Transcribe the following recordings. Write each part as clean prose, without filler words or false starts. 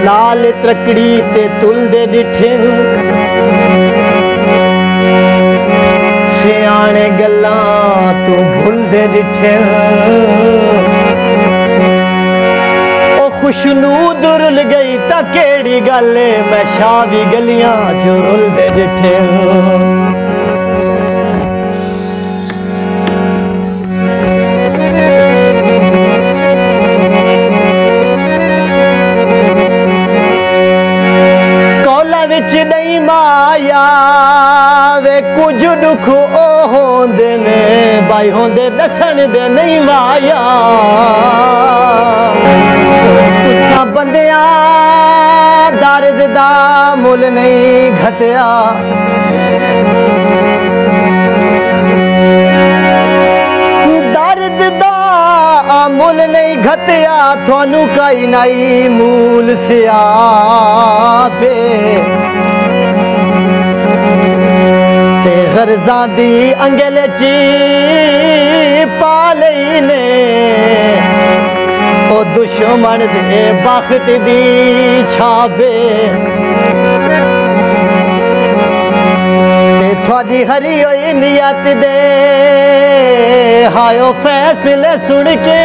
लाल त्रकड़ी ते तुल दे डिठे सियाने गल्लां तू भूल दे डिठे ओ खुशनूद रुल गई ता केड़ी गल मैं शाह भी गलियां जो रुल दे डिठे नहीं माया वे कुछ दुख ओ होंदे ने भाई होंदे दसन दे नहीं माया तुसा बंदिया दर्द दा मुल नहीं घटया दर्द दा मुल नहीं घटया थानू कई नहीं मूल सियापे गर्जा दी अंगल ची पालई ने ओ दुश्मन दे बख्त दी छाबे ते थोड़ी हरी होई नियत दे हायो फैसले सुन के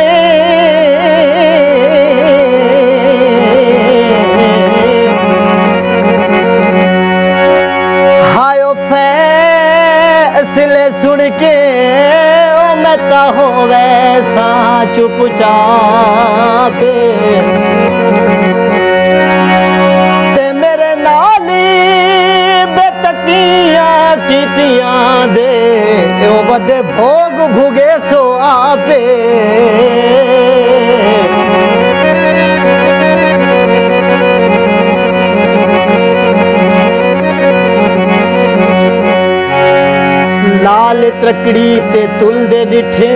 फैसले सुन के ओ मैं ता हो वैसा चुपचाप ते मेरे नाली बेतकियां कीतियां दे ओ बदे भोग भुगे सो आपे लाल त्रकड़ी ते तुल दे डिठे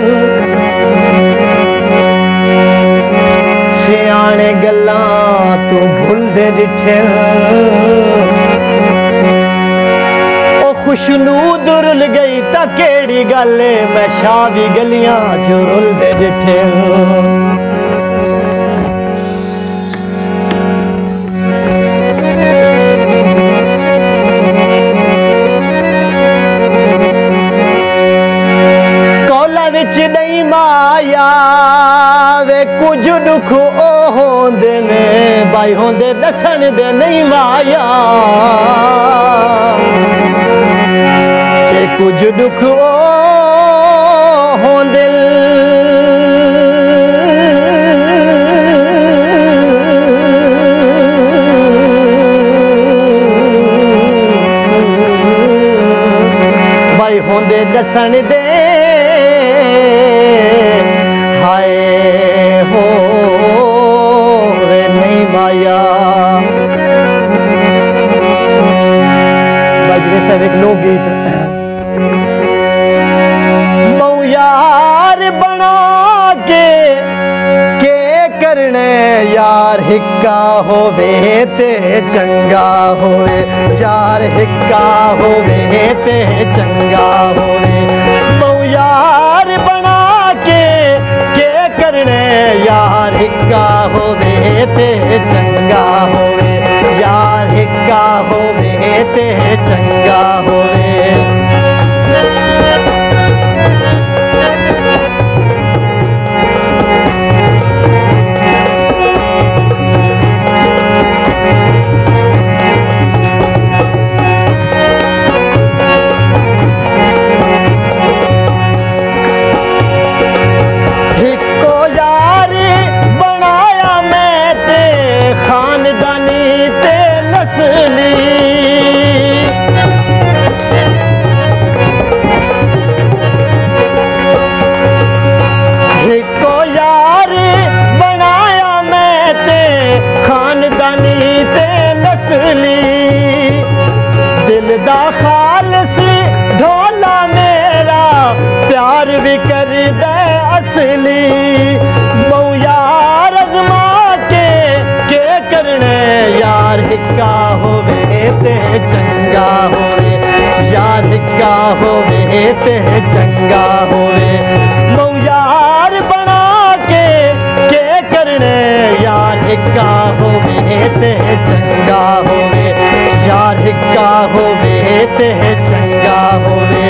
सियाने गल्लां तू भूल दे डिठे ओ खुशनूद रुल गई ता केड़ी गल मैं शाह भी गलियां जो रुल दे डिठे नहीं माया वे कुछ दुख ओ होंदे ने भाई होंदे दसन दे नहीं माया ते कुछ दुख ओ होंदे भाई होंदे दसन दे हाय हो रे नहीं माया बजरे साहब एक लोकगीत मऊ यार बना के करने यार हिक्का होवे ते चंगा होवे यार हिक्का होवे ते चंगा होवे मऊ यार बना के करने यार हिक्का होवे ते चंगा होवे यार हिक्का होवे ते चंगा होवे दिल दा खालस ढोला मेरा प्यार भी कर दे असली मऊ यार अजमा के करने यार हिक्का होवे ते चंगा होवे यार हिक्का होवे ते चंगा होवे मऊ यार बना के करने यार हिक्का होवे ते चंगा होवे, यार हिक्का होवे ते चंगा होवे।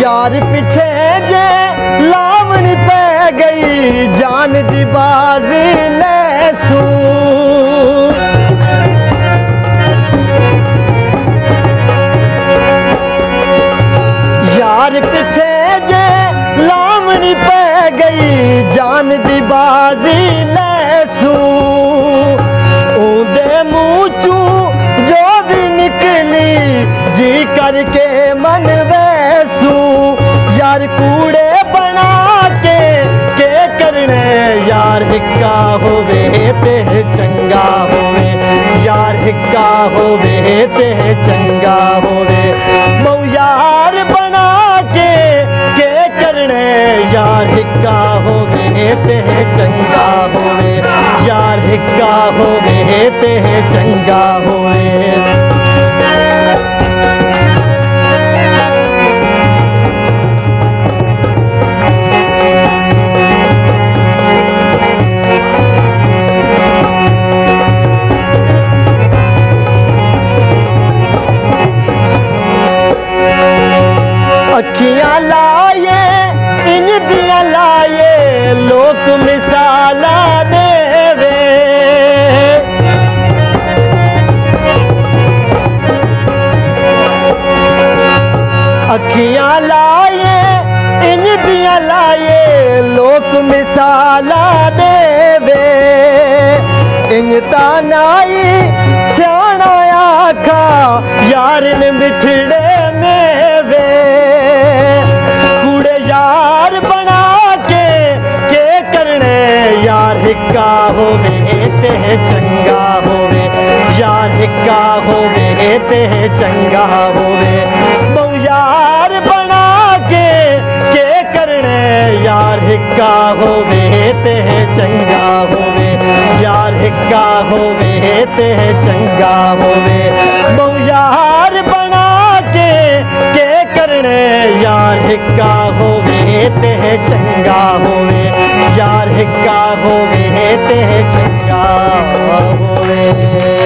यार पिछे जे लावनी पै गई, जान दी बाजी लैसू। यार पिछे जे लावनी पै गई, जान दी बाजी लैसू। ऊंदे मुँह चू जो भी निकली, जी करके मन वैसू। यार कूड़े बना के करने, यार हिक्का होवे ते चंगा होवे, यार हिक्का होवे ते चंगा होवे। मऊ यार बना के करने, यार हिक्का होवे ते चंगा होवे, यार हिक्का होवे ते चंगा होवे। अखियां लाए इन दिया लाए, लोक मिसाला देवे। अखियां लाए इन दिया लाए, लोक मिसाला देवे। इंज तानाई स्याणा आखा, यार ने मिठड़े मेवे। कूड़े यार बना के करने, यार हिक्का होवे ते चंगा होवे, यार हिक्का होवे ते चंगा होवे। बहु यार बना के करने, यार हिक्का होवे ते चंगा होवे, यार हिक्का होवे ते चंगा होवे। बहु यार बना के करने, यार हिक्का होवे ते चंगा होवे, यार हिक्का होवे ते चंगा होवे।